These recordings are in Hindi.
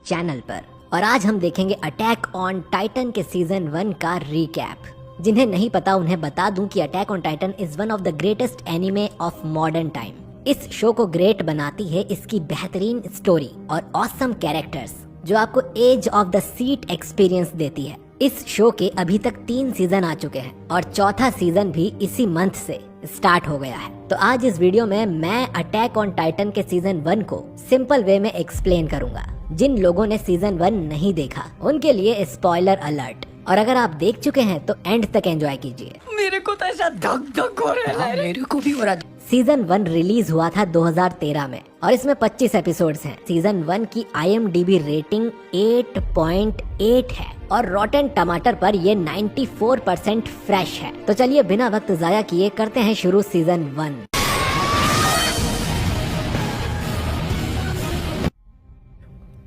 चैनल पर। और आज हम देखेंगे अटैक ऑन टाइटन के सीजन 1 का रिकैप। जिन्हें नहीं पता उन्हें बता दूं कि attack on Titan is one of the greatest anime of modern time. इस शो को ग्रेट बनाती है इसकी बेहतरीन स्टोरी और ऑसम कैरेक्टर्स जो आपको edge of the seat experience देती है। इस शो के अभी तक 3 सीजन आ चुके हैं और चौथा सीजन भी इसी मंथ से स्टार्ट हो गया है। तो आज इस वीडियो में मैं अटैक ऑन टाइटन के सीजन 1 को सिंपल वे में एक्सप्लेन करूंगा। जिन लोगों ने सीजन 1 नहीं देखा उनके लिए स्पॉइलर अलर्ट, और अगर आप देख चुके हैं तो एंड तक एंजॉय कीजिए। मेरे को तो ऐसा धक धक हो रहा है। मेरे को भी हो रहा है। सीजन 1 रिलीज हुआ था 2013 में और इसमें 25 एपिसोड्स हैं। सीजन 1 की IMDb रेटिंग 8.8 है और रॉटेन टमाटर पर ये 94% फ्रेश है। तो चलिए बिना वक्त जाया किए करते हैं शुरू सीजन 1।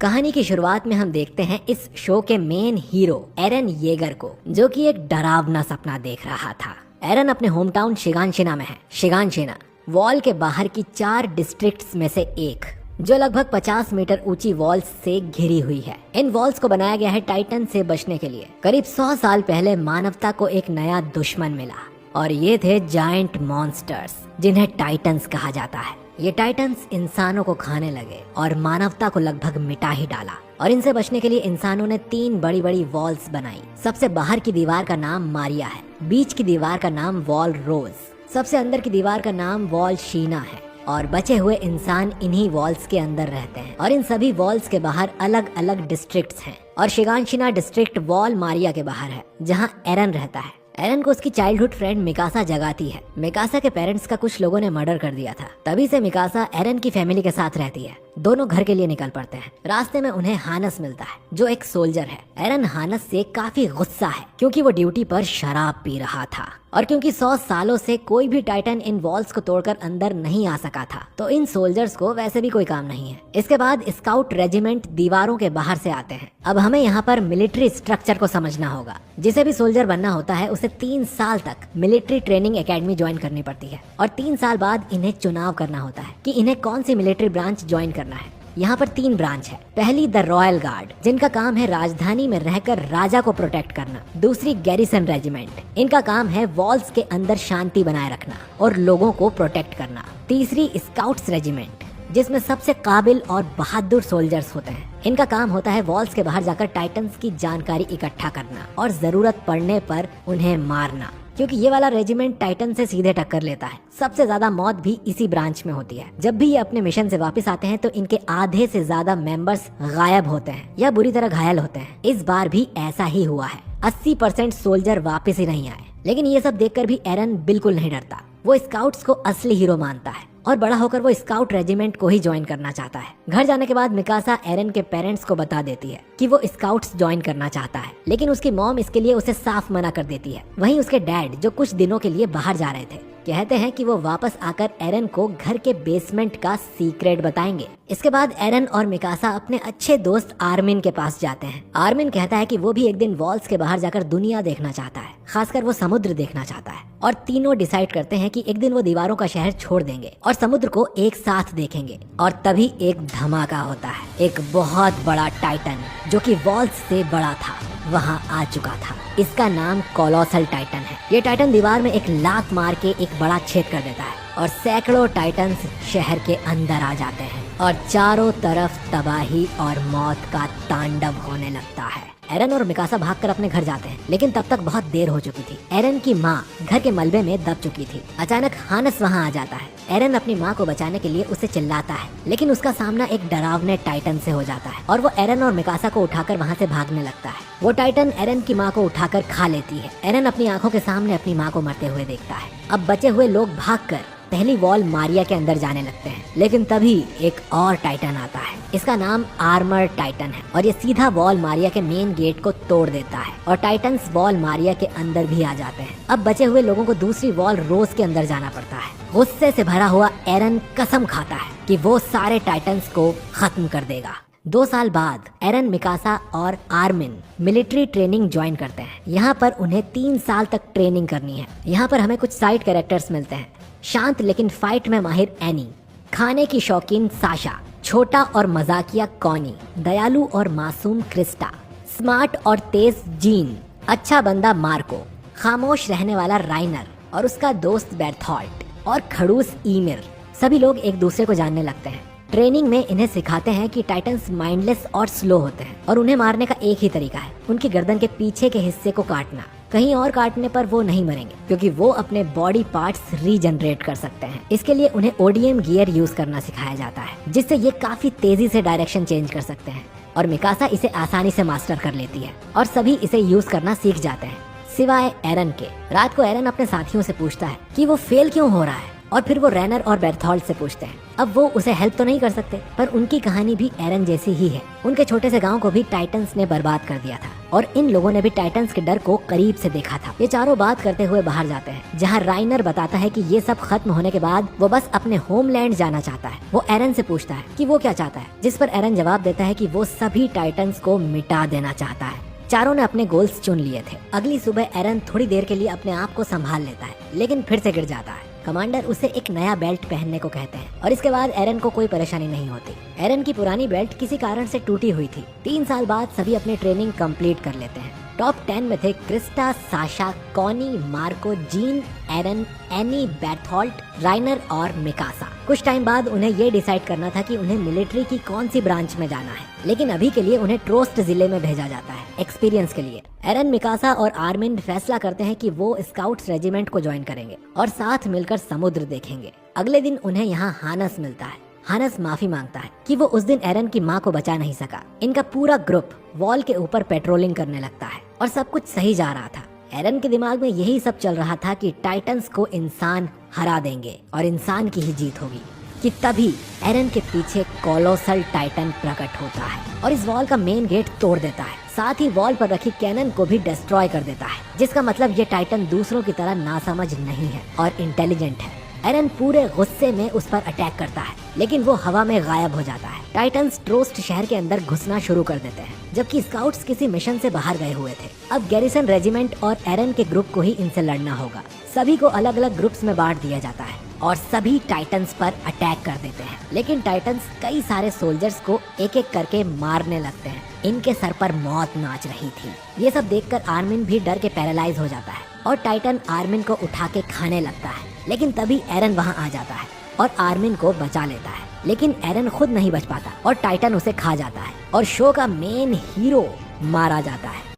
कहानी की शुरुआत में हम देखते हैं इस शो के मेन हीरो एरन येगर को, जो कि एक डरावना सपना देख रहा था। एरन अपने होम टाउन शिगानशिना में है। शिगानशिना वॉल के बाहर की 4 डिस्ट्रिक्ट्स में से एक, जो लगभग 50 मीटर ऊंची वॉल्स से घिरी हुई है। इन वॉल्स को बनाया गया है टाइटन से बचने के लिए। करीब 100 साल पहले मानवता को एक नया दुश्मन मिला और ये थे जायंट मॉन्स्टर्स, जिन्हें टाइटन्स कहा जाता है। ये टाइटन्स इंसानों को खाने लगे और मानवता को लगभग मिटा ही डाला। और इनसे बचने के लिए इंसानों ने 3 बड़ी बड़ी वॉल्स बनाई। सबसे बाहर की दीवार का नाम मारिया है, बीच की दीवार का नाम वॉल रोज, सबसे अंदर की दीवार का नाम वॉल शीना है, और बचे हुए इंसान इन्हीं वॉल्स के अंदर रहते हैं। और इन सभी वॉल्स के बाहर अलग अलग डिस्ट्रिक्ट्स हैं और शिगानशिना डिस्ट्रिक्ट वॉल मारिया के बाहर है, जहाँ एरन रहता है। एरन को उसकी चाइल्डहुड फ्रेंड मिकासा जगाती है। मिकासा के पेरेंट्स का कुछ लोगों ने मर्डर कर दिया था, तभी से मिकासा एरन की फैमिली के साथ रहती है। दोनों घर के लिए निकल पड़ते हैं। रास्ते में उन्हें हानस मिलता है, जो एक सोल्जर है। एरन हानस से काफी गुस्सा है क्योंकि वो ड्यूटी पर शराब पी रहा था और क्योंकि 100 सालों से कोई भी टाइटन इन वॉल्स को तोड़कर अंदर नहीं आ सका था, तो इन सोल्जर्स को वैसे भी कोई काम नहीं है। इसके बाद स्काउट रेजिमेंट दीवारों के बाहर से आते हैं। अब हमें यहाँ पर मिलिट्री स्ट्रक्चर को समझना होगा। जिसे भी सोल्जर बनना होता है उसे 3 साल तक मिलिट्री ट्रेनिंग एकेडमी ज्वाइन करनी पड़ती है और 3 साल बाद इन्हें चुनाव करना होता है कि इन्हें कौन सी मिलिट्री ब्रांच ज्वाइन करना है। यहाँ पर 3 ब्रांच है। पहली द रॉयल गार्ड, जिनका काम है राजधानी में रहकर राजा को प्रोटेक्ट करना। दूसरी गैरिसन रेजिमेंट, इनका काम है वॉल्स के अंदर शांति बनाए रखना और लोगों को प्रोटेक्ट करना। तीसरी स्काउट्स रेजिमेंट, जिसमें सबसे काबिल और बहादुर सोल्जर्स होते हैं। इनका काम होता है वॉल्स के बाहर जाकर टाइटन्स की जानकारी इकट्ठा करना और जरूरत पड़ने पर उन्हें मारना, क्योंकि ये वाला रेजिमेंट टाइटन से सीधे टक्कर लेता है। सबसे ज्यादा मौत भी इसी ब्रांच में होती है। जब भी ये अपने मिशन से वापस आते हैं तो इनके आधे से ज्यादा मेंबर्स गायब होते हैं या बुरी तरह घायल होते हैं। इस बार भी ऐसा ही हुआ है। 80% सोल्जर वापस ही नहीं आए। लेकिन ये सब देखकर भी एरन बिल्कुल नहीं डरता। वो स्काउट्स को असली हीरो मानता है और बड़ा होकर वो स्काउट रेजिमेंट को ही ज्वाइन करना चाहता है। घर जाने के बाद मिकासा एरन के पेरेंट्स को बता देती है कि वो स्काउट्स ज्वाइन करना चाहता है, लेकिन उसकी मॉम इसके लिए उसे साफ मना कर देती है। वहीं उसके डैड, जो कुछ दिनों के लिए बाहर जा रहे थे, कहते हैं कि वो वापस आकर एरन को घर के बेसमेंट का सीक्रेट बताएंगे। इसके बाद एरन और मिकासा अपने अच्छे दोस्त आर्मिन के पास जाते हैं। आर्मिन कहता है कि वो भी एक दिन वॉल्स के बाहर जाकर दुनिया देखना चाहता है, खासकर वो समुद्र देखना चाहता है। और तीनों डिसाइड करते हैं कि एक दिन वो दीवारों का शहर छोड़ देंगे और समुद्र को एक साथ देखेंगे। और तभी एक धमाका होता है। एक बहुत बड़ा टाइटन, जो कि वॉल्स से बड़ा था, वहाँ आ चुका था। इसका नाम कोलोसल टाइटन है। ये टाइटन दीवार में एक लात मार के एक बड़ा छेद कर देता है और सैकड़ों टाइटन्स शहर के अंदर आ जाते हैं और चारों तरफ तबाही और मौत का तांडव होने लगता है। एरन और मिकासा भागकर अपने घर जाते हैं, लेकिन तब तक बहुत देर हो चुकी थी। एरन की माँ घर के मलबे में दब चुकी थी। अचानक हानस वहाँ आ जाता है। एरन अपनी माँ को बचाने के लिए उसे चिल्लाता है, लेकिन उसका सामना एक डरावने टाइटन से हो जाता है और वो एरन और मिकासा को उठाकर वहाँ से भागने लगता है। वो टाइटन एरन की माँ को उठाकर खा लेती है। एरन अपनी आंखों के सामने अपनी माँ को मरते हुए देखता है। अब बचे हुए लोग भागकर पहली वॉल मारिया के अंदर जाने लगते हैं, लेकिन तभी एक और टाइटन आता है। इसका नाम आर्मर टाइटन है और ये सीधा वॉल मारिया के मेन गेट को तोड़ देता है और टाइटन्स वॉल मारिया के अंदर भी आ जाते हैं। अब बचे हुए लोगों को दूसरी वॉल रोज के अंदर जाना पड़ता है। गुस्से से भरा हुआ एरन कसम खाता है कि वो सारे टाइटन्स को खत्म कर देगा। 2 साल बाद एरन, मिकासा और आर्मिन मिलिट्री ट्रेनिंग ज्वाइन करते हैं। यहाँ पर उन्हें 3 साल तक ट्रेनिंग करनी है। यहाँ पर हमें कुछ साइड कैरेक्टर्स मिलते हैं। शांत लेकिन फाइट में माहिर एनी, खाने की शौकीन साशा, छोटा और मजाकिया कॉनी, दयालु और मासूम क्रिस्टा, स्मार्ट और तेज जीन, अच्छा बंदा मार्को, खामोश रहने वाला राइनर और उसका दोस्त बेर्थोल्ट और खड़ूस ईमिर। सभी लोग एक दूसरे को जानने लगते हैं। ट्रेनिंग में इन्हें सिखाते हैं कि टाइटन्स माइंडलेस और स्लो होते हैं और उन्हें मारने का एक ही तरीका है, उनकी गर्दन के पीछे के हिस्से को काटना। कहीं और काटने पर वो नहीं मरेंगे क्योंकि वो अपने बॉडी पार्ट्स रीजनरेट कर सकते हैं। इसके लिए उन्हें ओडीएम गियर यूज करना सिखाया जाता है, जिससे ये काफी तेजी से डायरेक्शन चेंज कर सकते हैं और मिकासा इसे आसानी से मास्टर कर लेती है और सभी इसे यूज करना सीख जाते हैं सिवाय एरन के। रात को एरन अपने साथियों से पूछता है कि वो फेल क्यों हो रहा है और फिर वो रैनर और बेर्थोल्ट से पूछते हैं। अब वो उसे हेल्प तो नहीं कर सकते, पर उनकी कहानी भी एरन जैसी ही है। उनके छोटे से गांव को भी टाइटन्स ने बर्बाद कर दिया था और इन लोगों ने भी टाइटन्स के डर को करीब से देखा था। ये चारों बात करते हुए बाहर जाते हैं, जहाँ राइनर बताता है कि ये सब खत्म होने के बाद वो बस अपने होमलैंड जाना चाहता है। वो एरन से पूछता है कि वो क्या चाहता है, जिस पर एरन जवाब देता है कि वो सभी टाइटन्स को मिटा देना चाहता है। चारों ने अपने गोल्स चुन लिए थे। अगली सुबह एरन थोड़ी देर के लिए अपने आप को संभाल लेता है, लेकिन फिर से गिर जाता है। कमांडर उसे एक नया बेल्ट पहनने को कहते हैं और इसके बाद एरन को कोई परेशानी नहीं होती। एरन की पुरानी बेल्ट किसी कारण से टूटी हुई थी। 3 साल बाद सभी अपनी ट्रेनिंग कंप्लीट कर लेते हैं। टॉप 10 में थे Krista, Sasha, Connie, Marco, Jean, Eren, Annie, Bertholdt, Reiner और मिकासा। कुछ टाइम बाद उन्हें ये डिसाइड करना था कि उन्हें मिलिट्री की कौन सी ब्रांच में जाना है, लेकिन अभी के लिए उन्हें ट्रोस्ट जिले में भेजा जाता है एक्सपीरियंस के लिए। एरन, मिकासा और आर्मिन फैसला करते हैं कि वो स्काउट्स रेजिमेंट को ज्वाइन करेंगे और साथ मिलकर समुद्र देखेंगे। अगले दिन उन्हें यहाँ हानस मिलता है। हानस माफी मांगता है कि वो उस दिन एरन की माँ को बचा नहीं सका। इनका पूरा ग्रुप वॉल के ऊपर पेट्रोलिंग करने लगता है और सब कुछ सही जा रहा था। एरन के दिमाग में यही सब चल रहा था कि टाइटन्स को इंसान हरा देंगे और इंसान की ही जीत होगी कि तभी एरन के पीछे कोलोसल टाइटन प्रकट होता है और इस वॉल का मेन गेट तोड़ देता है। साथ ही वॉल पर रखी कैनन को भी डिस्ट्रॉय कर देता है, जिसका मतलब ये टाइटन दूसरों की तरह नासमझ नहीं है और इंटेलिजेंट है। एरन पूरे गुस्से में उस पर अटैक करता है, लेकिन वो हवा में गायब हो जाता है। टाइटन्स ट्रोस्ट शहर के अंदर घुसना शुरू कर देते हैं, जबकि स्काउट्स किसी मिशन से बाहर गए हुए थे। अब गैरिसन रेजिमेंट और एरन के ग्रुप को ही इनसे लड़ना होगा। सभी को अलग अलग ग्रुप्स में बांट दिया जाता है और सभी टाइटन्स पर अटैक कर देते हैं, लेकिन टाइटन्स कई सारे सोल्जर्स को एक एक करके मारने लगते हैं। इनके सर पर मौत नाच रही थी। ये सब देखकर आर्मिन भी डर के पैरालाइज हो जाता है और टाइटन आर्मिन को उठा के खाने लगता है, लेकिन तभी एरन वहाँ आ जाता है और आर्मिन को बचा लेता है। लेकिन एरन खुद नहीं बच पाता और टाइटन उसे खा जाता है और शो का मेन हीरो मारा जाता है।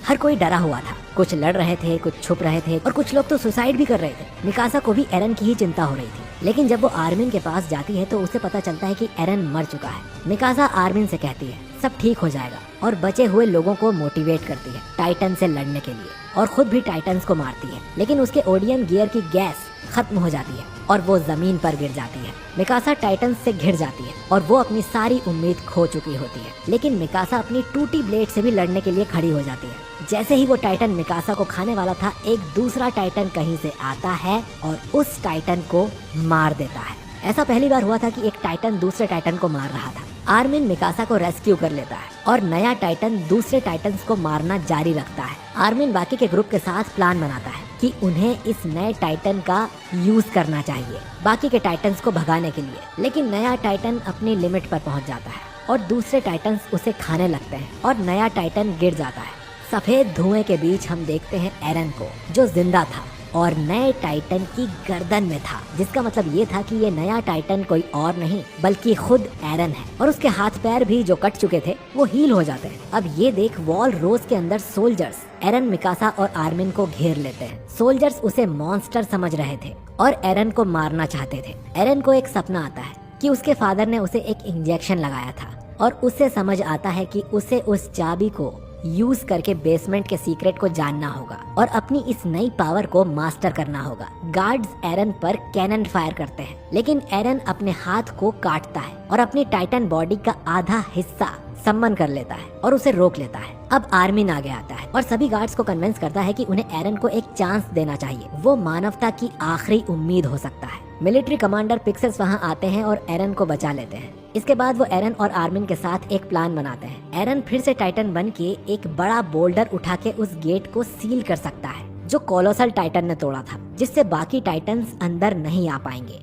हर कोई डरा हुआ था। कुछ लड़ रहे थे, कुछ छुप रहे थे और कुछ लोग तो सुसाइड भी कर रहे थे। मिकासा को भी एरन की ही चिंता हो रही थी, लेकिन जब वो आर्मिन के पास जाती है तो उसे पता चलता है कि एरन मर चुका है। मिकासा आर्मिन से कहती है सब ठीक हो जाएगा और बचे हुए लोगों को मोटिवेट करती है टाइटन से लड़ने के लिए और खुद भी टाइटन्स को मारती है, लेकिन उसके ओडियम गियर की गैस खत्म हो जाती है और वो जमीन पर गिर जाती है। मिकासा टाइटन्स से घिर जाती है और वो अपनी सारी उम्मीद खो चुकी होती है, लेकिन मिकासा अपनी टूटी ब्लेड से भी लड़ने के लिए खड़ी हो जाती है। जैसे ही वो टाइटन मिकासा को खाने वाला था, एक दूसरा टाइटन कहीं से आता है और उस टाइटन को मार देता है। ऐसा पहली बार हुआ था कि एक टाइटन दूसरे टाइटन को मार रहा था। आर्मिन मिकासा को रेस्क्यू कर लेता है और नया टाइटन दूसरे टाइटन्स को मारना जारी रखता है। आर्मिन बाकी के ग्रुप के साथ प्लान बनाता है कि उन्हें इस नए टाइटन का यूज करना चाहिए बाकी के टाइटन्स को भगाने के लिए, लेकिन नया टाइटन अपनी लिमिट पर पहुंच जाता है और दूसरे टाइटन्स उसे खाने लगते हैं और नया टाइटन गिर जाता है। सफेद धुएं के बीच हम देखते हैं एरन को, जो जिंदा था और नए टाइटन की गर्दन में था, जिसका मतलब ये था कि ये नया टाइटन कोई और नहीं बल्कि खुद एरन है और उसके हाथ पैर भी जो कट चुके थे वो हील हो जाते हैं। अब ये देख वॉल रोज के अंदर सोल्जर्स एरन, मिकासा और आर्मिन को घेर लेते हैं। सोल्जर्स उसे मॉन्स्टर समझ रहे थे और एरन को मारना चाहते थे। एरन को एक सपना आता है कि उसके फादर ने उसे एक इंजेक्शन लगाया था और उसे समझ आता है कि उसे उस चाबी को यूज करके बेसमेंट के सीक्रेट को जानना होगा और अपनी इस नई पावर को मास्टर करना होगा। गार्ड्स एरन पर कैनन फायर करते हैं, लेकिन एरन अपने हाथ को काटता है और अपनी टाइटन बॉडी का आधा हिस्सा सम्मन कर लेता है और उसे रोक लेता है। अब आर्मिन आगे आता है और सभी गार्ड्स को कन्विंस करता है कि उन्हें एरन को एक चांस देना चाहिए, वो मानवता की आखिरी उम्मीद हो सकता है। मिलिट्री कमांडर पिक्सेस वहां आते हैं और एरन को बचा लेते हैं। इसके बाद वो एरन और आर्मिन के साथ एक प्लान बनाते हैं। एरन फिर से टाइटन बन के एक बड़ा बोल्डर उठा के उस गेट को सील कर सकता है जो कोलोसल टाइटन ने तोड़ा था, जिससे बाकी टाइटन्स अंदर नहीं आ पाएंगे।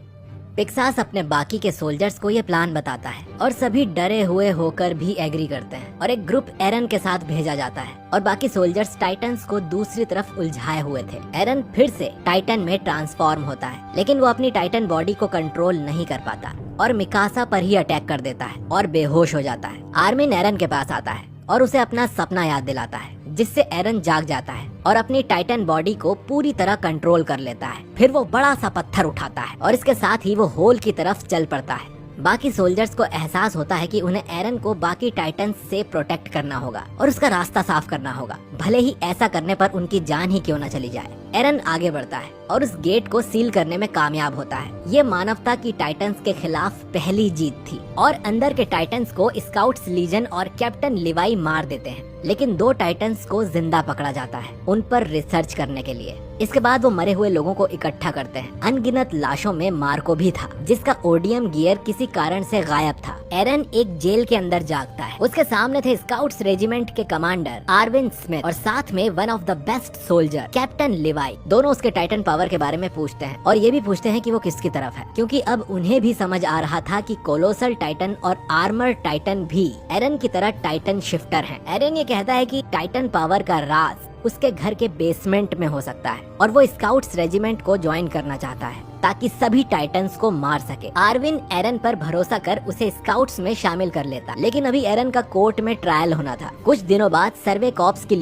पिक्सास अपने बाकी के सोल्जर्स को ये प्लान बताता है और सभी डरे हुए होकर भी एग्री करते हैं और एक ग्रुप एरन के साथ भेजा जाता है और बाकी सोल्जर्स टाइटन्स को दूसरी तरफ उलझाए हुए थे। एरन फिर से टाइटन में ट्रांसफॉर्म होता है लेकिन वो अपनी टाइटन बॉडी को कंट्रोल नहीं कर पाता और मिकासा पर ही अटैक कर देता है और बेहोश हो जाता है। आर्मिन एरन के पास आता है और उसे अपना सपना याद दिलाता है जिससे एरन जाग जाता है और अपनी टाइटन बॉडी को पूरी तरह कंट्रोल कर लेता है। फिर वो बड़ा सा पत्थर उठाता है और इसके साथ ही वो होल की तरफ चल पड़ता है। बाकी सोल्जर्स को एहसास होता है कि उन्हें एरन को बाकी टाइटन्स से प्रोटेक्ट करना होगा और उसका रास्ता साफ करना होगा, भले ही ऐसा करने पर उनकी जान ही क्यों न चली जाए। एरन आगे बढ़ता है और उस गेट को सील करने में कामयाब होता है। ये मानवता की टाइटन्स के खिलाफ पहली जीत थी और अंदर के टाइटन्स को स्काउट्स लीजन और कैप्टन लिवाई मार देते हैं, लेकिन 2 टाइटन्स को जिंदा पकड़ा जाता है उन पर रिसर्च करने के लिए। इसके बाद वो मरे हुए लोगों को इकट्ठा करते हैं। अनगिनत लाशों में मार्को भी था जिसका ओडियम गियर किसी कारण से गायब था। एरन एक जेल के अंदर जागता है। उसके सामने थे स्काउट्स रेजिमेंट के कमांडर आर्विन स्मिथ और साथ में one of the best soldier captain Levi. दोनों उसके टाइटन पावर के बारे में पूछते हैं और ये भी पूछते हैं कि वो किसकी तरफ है, क्योंकि अब उन्हें भी समझ आ रहा था कि कोलोसल टाइटन और आर्मर टाइटन भी एरन की तरह टाइटन शिफ्टर हैं। एरन ये कहता है कि टाइटन पावर का राज उसके घर के बेसमेंट में हो सकता है और वो स्काउट्स रेजिमेंट को ज्वाइन करना चाहता है ताकि सभी टाइटन्स को मार सके। आर्विन एरन पर भरोसा कर उसे स्काउट्स में शामिल कर लेता, लेकिन अभी एरन का कोर्ट में ट्रायल होना था। कुछ दिनों बाद सर्वे कॉप्स की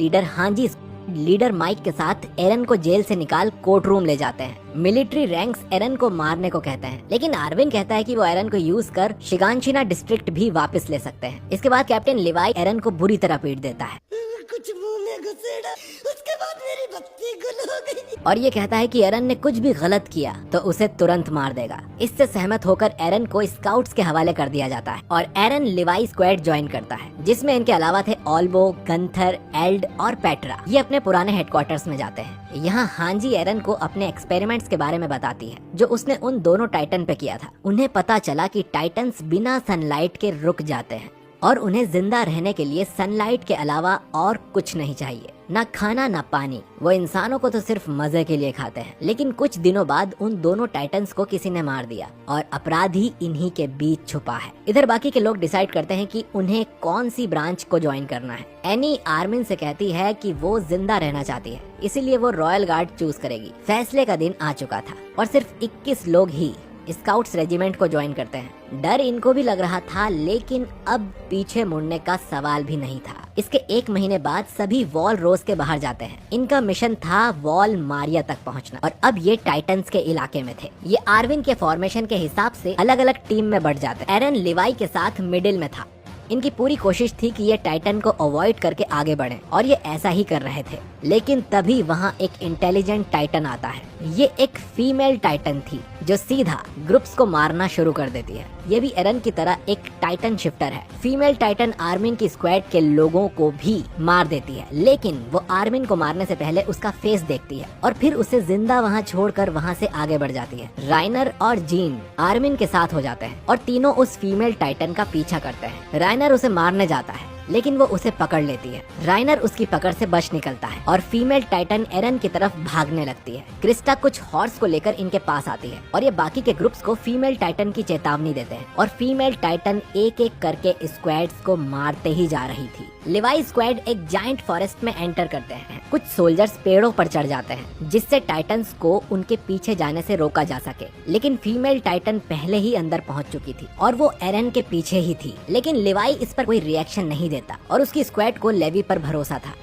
लीडर माइक के साथ एरन को जेल से निकाल कोर्ट रूम ले जाते हैं। मिलिट्री रैंक्स एरन को मारने को कहते हैं, लेकिन आर्विन कहता है कि वो एरन को यूज कर शिगानशिना डिस्ट्रिक्ट भी वापस ले सकते हैं। इसके बाद कैप्टन लिवाई एरन को बुरी तरह पीट देता है कुछ मुंह में घुसेड़ा, उसके बाद मेरी बत्ती गुल हो गई और ये कहता है कि एरन ने कुछ भी गलत किया तो उसे तुरंत मार देगा। इससे सहमत होकर एरन को स्काउट्स के हवाले कर दिया जाता है और एरन लिवाई स्क्वाड ज्वाइन करता है, जिसमें इनके अलावा थे ऑल्बो, गंथर, एल्ड और पेट्रा। ये अपने पुराने हेडक्वार्टर्स में जाते हैं। यहाँ हांजी एरन को अपने एक्सपेरिमेंट्स के बारे में बताती है जो उसने उन दोनों टाइटन पे किया था। उन्हें पता चला कि टाइटन्स बिना सनलाइट के रुक जाते हैं और उन्हें जिंदा रहने के लिए सनलाइट के अलावा और कुछ नहीं चाहिए, ना खाना ना पानी। वो इंसानों को तो सिर्फ मजे के लिए खाते हैं। लेकिन कुछ दिनों बाद उन दोनों टाइटन्स को किसी ने मार दिया और अपराधी इन्हीं के बीच छुपा है। इधर बाकी के लोग डिसाइड करते हैं कि उन्हें कौन सी ब्रांच को ज्वाइन करना है। एनी आर्मिन से कहती है कि वो जिंदा रहना चाहती है, इसीलिए वो रॉयल गार्ड चूज करेगी। फैसले का दिन आ चुका था और सिर्फ 21 लोग ही स्काउट्स रेजिमेंट को ज्वाइन करते हैं। डर इनको भी लग रहा था, लेकिन अब पीछे मुड़ने का सवाल भी नहीं था। इसके 1 महीने बाद सभी वॉल रोज के बाहर जाते हैं। इनका मिशन था वॉल मारिया तक पहुंचना और अब ये टाइटन्स के इलाके में थे। ये आर्विन के फॉर्मेशन के हिसाब से अलग अलग टीम में बढ़ जाते। एरन लिवाई के साथ मिडिल में था। इनकी पूरी कोशिश थी कि ये टाइटन को अवॉइड करके आगे बढ़ें और ये ऐसा ही कर रहे थे। लेकिन तभी वहाँ एक इंटेलिजेंट टाइटन आता है। ये एक फीमेल टाइटन थी जो सीधा ग्रुप्स को मारना शुरू कर देती है। ये भी एरन की तरह एक टाइटन शिफ्टर है। फीमेल टाइटन आर्मिन की स्क्वाड के लोगों को भी मार देती है, लेकिन वो आर्मिन को मारने से पहले उसका फेस देखती है और फिर उसे जिंदा वहाँ छोड़कर वहाँ से आगे बढ़ जाती है। राइनर और जीन आर्मिन के साथ हो जाते हैं और तीनों उस फीमेल टाइटन का पीछा करते हैं। राइनर उसे मारने जाता है, लेकिन वो उसे पकड़ लेती है। राइनर उसकी पकड़ से बच निकलता है और फीमेल टाइटन एरन की तरफ भागने लगती है। क्रिस्टा कुछ हॉर्स को लेकर इनके पास आती है और ये बाकी के ग्रुप्स को फीमेल टाइटन की चेतावनी देते हैं और फीमेल टाइटन एक एक करके स्क्वाड्स को मारते ही जा रही थी। लिवाई स्क्वाड एक जायंट फॉरेस्ट में एंटर करते हैं। कुछ सोल्जर्स पेड़ों पर चढ़ जाते हैं जिससे टाइटन्स को उनके पीछे जाने से रोका जा सके, लेकिन फीमेल टाइटन पहले ही अंदर पहुंच चुकी थी और वो एरन के पीछे ही थी। लेकिन लिवाई इस पर कोई रिएक्शन नहीं देता और उसकी स्क्वाड को लेवी पर भरोसा था।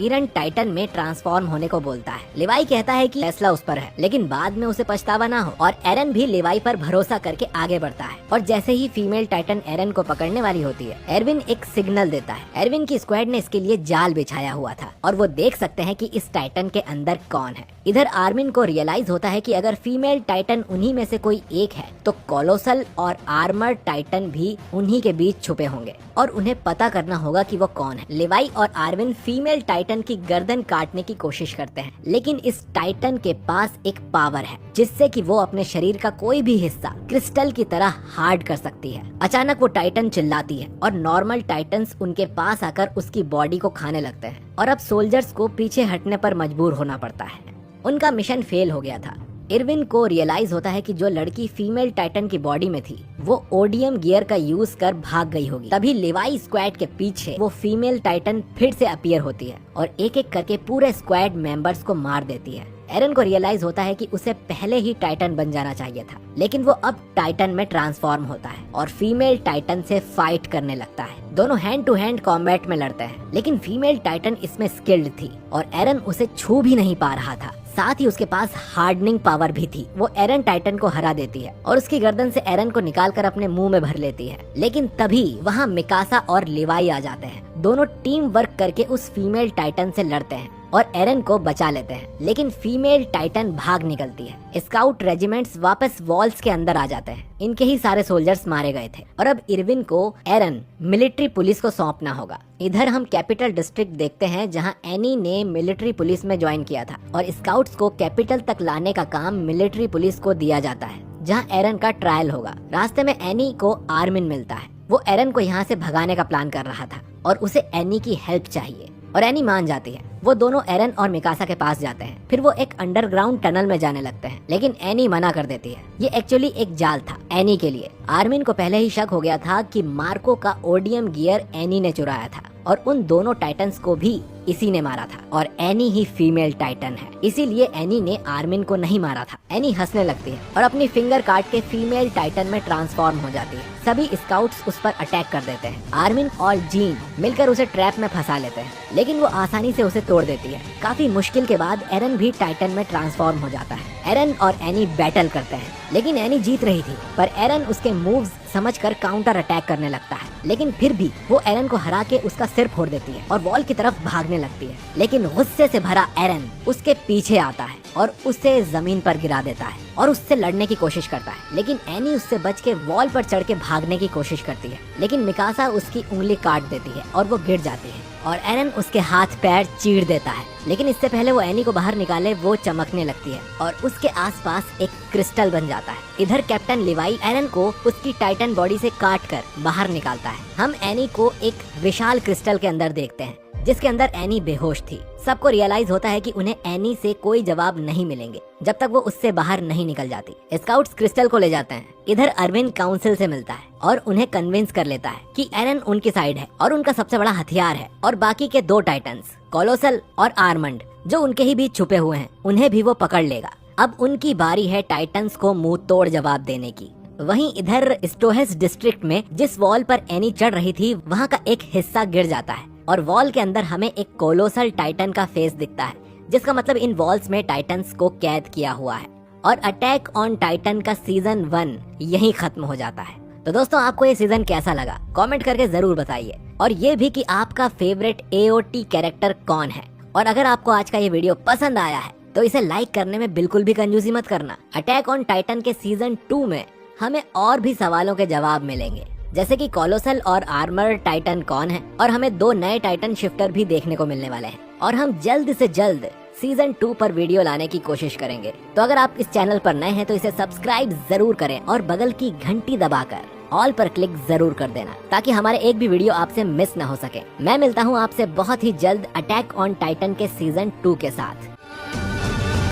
एरन टाइटन में ट्रांसफॉर्म होने को बोलता है। लिवाई कहता है कि फैसला उस पर है, लेकिन बाद में उसे पछतावा ना हो और एरन भी लिवाई पर भरोसा करके आगे बढ़ता है। और जैसे ही फीमेल टाइटन एरन को पकड़ने वाली होती है, एरविन एक सिग्नल देता है। एरविन की स्क्वाड ने इसके लिए जाल बिछाया हुआ था और वो देख सकते हैं कि इस टाइटन के अंदर कौन है। इधर आर्मिन को रियलाइज होता है कि अगर फीमेल टाइटन उन्हीं में से कोई एक है तो कोलोसल और आर्मर टाइटन भी उन्हीं के बीच छुपे होंगे और उन्हें पता करना होगा कि वो कौन है। लिवाई और आर्विन फीमेल टाइटन की गर्दन काटने की कोशिश करते हैं, लेकिन इस टाइटन के पास एक पावर है जिससे कि वो अपने शरीर का कोई भी हिस्सा क्रिस्टल की तरह हार्ड कर सकती है। अचानक वो टाइटन चिल्लाती है और नॉर्मल टाइटन्स उनके पास आकर उसकी बॉडी को खाने लगते हैं और अब सोल्जर्स को पीछे हटने पर मजबूर होना पड़ता है। उनका मिशन फेल हो गया था। इरविन को रियलाइज होता है कि जो लड़की फीमेल टाइटन की बॉडी में थी वो ओडियम गियर का यूज कर भाग गई होगी। तभी लिवाई स्क्वाड के पीछे वो फीमेल टाइटन फिर से अपीयर होती है और एक एक करके पूरे स्क्वाड मेंबर्स को मार देती है। एरन को रियलाइज होता है कि उसे पहले ही टाइटन बन जाना चाहिए था, लेकिन वो अब टाइटन में ट्रांसफॉर्म होता है और फीमेल टाइटन से फाइट करने लगता है। दोनों हैंड टू हैंड कॉम्बैट में लड़ते हैं, लेकिन फीमेल टाइटन इसमें स्किल्ड थी और एरन उसे छू भी नहीं पा रहा था। साथ ही उसके पास हार्डनिंग पावर भी थी। वो एरन टाइटन को हरा देती है और उसकी गर्दन से एरन को निकालकर अपने मुंह में भर लेती है। लेकिन तभी वहाँ मिकासा और लिवाई आ जाते हैं। दोनों टीम वर्क करके उस फीमेल टाइटन से लड़ते हैं और एरन को बचा लेते हैं, लेकिन फीमेल टाइटन भाग निकलती है। स्काउट रेजिमेंट्स वापस वॉल्स के अंदर आ जाते हैं। इनके ही सारे सोल्जर्स मारे गए थे और अब इरविन को एरन मिलिट्री पुलिस को सौंपना होगा। इधर हम कैपिटल डिस्ट्रिक्ट देखते हैं जहां एनी ने मिलिट्री पुलिस में ज्वाइन किया था और स्काउट्स को कैपिटल तक लाने का काम मिलिट्री पुलिस को दिया जाता है, जहां एरन का ट्रायल होगा। रास्ते में एनी को आर्मिन मिलता है। वो एरन को यहाँ से भगाने का प्लान कर रहा था और उसे एनी की हेल्प चाहिए और एनी मान जाती है। वो दोनों एरन और मिकासा के पास जाते हैं। फिर वो एक अंडरग्राउंड टनल में जाने लगते हैं, लेकिन एनी मना कर देती है। ये एक्चुअली एक जाल था एनी के लिए। आर्मिन को पहले ही शक हो गया था कि मार्को का ओडियम गियर एनी ने चुराया था और उन दोनों टाइटन्स को भी इसी ने मारा था और एनी ही फीमेल टाइटन है, इसीलिए एनी ने आर्मिन को नहीं मारा था। एनी हंसने लगती है और अपनी फिंगर काट के फीमेल टाइटन में ट्रांसफॉर्म हो जाती है। सभी स्काउट्स उस पर अटैक कर देते हैं। आर्मिन और जीन मिलकर उसे ट्रैप में फंसा लेते हैं, लेकिन वो आसानी से उसे तोड़ देती है। काफी मुश्किल के बाद एरन भी टाइटन में ट्रांसफॉर्म हो जाता है। एरन और एनी बैटल करते हैं, लेकिन एनी जीत रही थी, पर एरन उसके मूव्स समझकर काउंटर अटैक करने लगता है। लेकिन फिर भी वो एरन को हरा के उसका सिर फोड़ देती है और वॉल की तरफ भागने लगती है। लेकिन गुस्से से भरा एरन उसके पीछे आता है और उसे जमीन पर गिरा देता है और उससे लड़ने की कोशिश करता है, लेकिन एनी उससे बच के वॉल पर चढ़ के भागने की कोशिश करती है। लेकिन मिकासा उसकी उंगली काट देती है और वो गिर जाती है और एरन उसके हाथ पैर चीर देता है। लेकिन इससे पहले वो एनी को बाहर निकाले वो चमकने लगती है और उसके आसपास एक क्रिस्टल बन जाता है। इधर कैप्टन लिवाई एरन को उसकी टाइटन बॉडी से काट कर बाहर निकालता है। हम एनी को एक विशाल क्रिस्टल के अंदर देखते हैं जिसके अंदर एनी बेहोश थी। सबको रियलाइज होता है कि उन्हें एनी से कोई जवाब नहीं मिलेंगे जब तक वो उससे बाहर नहीं निकल जाती। स्काउट्स क्रिस्टल को ले जाते हैं। इधर अरविंद काउंसिल से मिलता है और उन्हें कन्विंस कर लेता है कि एरन उनकी साइड है और उनका सबसे बड़ा हथियार है और बाकी के दो टाइटन्स कोलोसल और आर्मंड जो उनके ही बीच छुपे हुए हैं उन्हें भी वो पकड़ लेगा। अब उनकी बारी है टाइटन्स को मुंह तोड़ जवाब देने की। वहीं इधर स्टोहेस डिस्ट्रिक्ट में जिस वॉल पर एनी चढ़ रही थी वहाँ का एक हिस्सा गिर जाता है और वॉल के अंदर हमें एक कोलोसल टाइटन का फेस दिखता है, जिसका मतलब इन वॉल्स में टाइटन्स को कैद किया हुआ है। और अटैक ऑन टाइटन का सीजन 1 यहीं खत्म हो जाता है। तो दोस्तों आपको ये सीजन कैसा लगा कमेंट करके जरूर बताइए, और ये भी कि आपका फेवरेट AOT कैरेक्टर कौन है। और अगर आपको आज का ये वीडियो पसंद आया है तो इसे लाइक करने में बिल्कुल भी कंजूसी मत करना। अटैक ऑन टाइटन के सीजन 2 में हमें और भी सवालों के जवाब मिलेंगे, जैसे कि कोलोसल और आर्मर टाइटन कौन है, और हमें 2 नए टाइटन शिफ्टर भी देखने को मिलने वाले हैं। और हम जल्द से जल्द सीजन 2 पर वीडियो लाने की कोशिश करेंगे। तो अगर आप इस चैनल पर नए हैं तो इसे सब्सक्राइब जरूर करें और बगल की घंटी दबाकर ऑल पर क्लिक जरूर कर देना, ताकि हमारे एक भी वीडियो आपसे मिस ना हो सके। मैं मिलता हूँ आपसे बहुत ही जल्द अटैक ऑन टाइटन के सीजन 2 के साथ।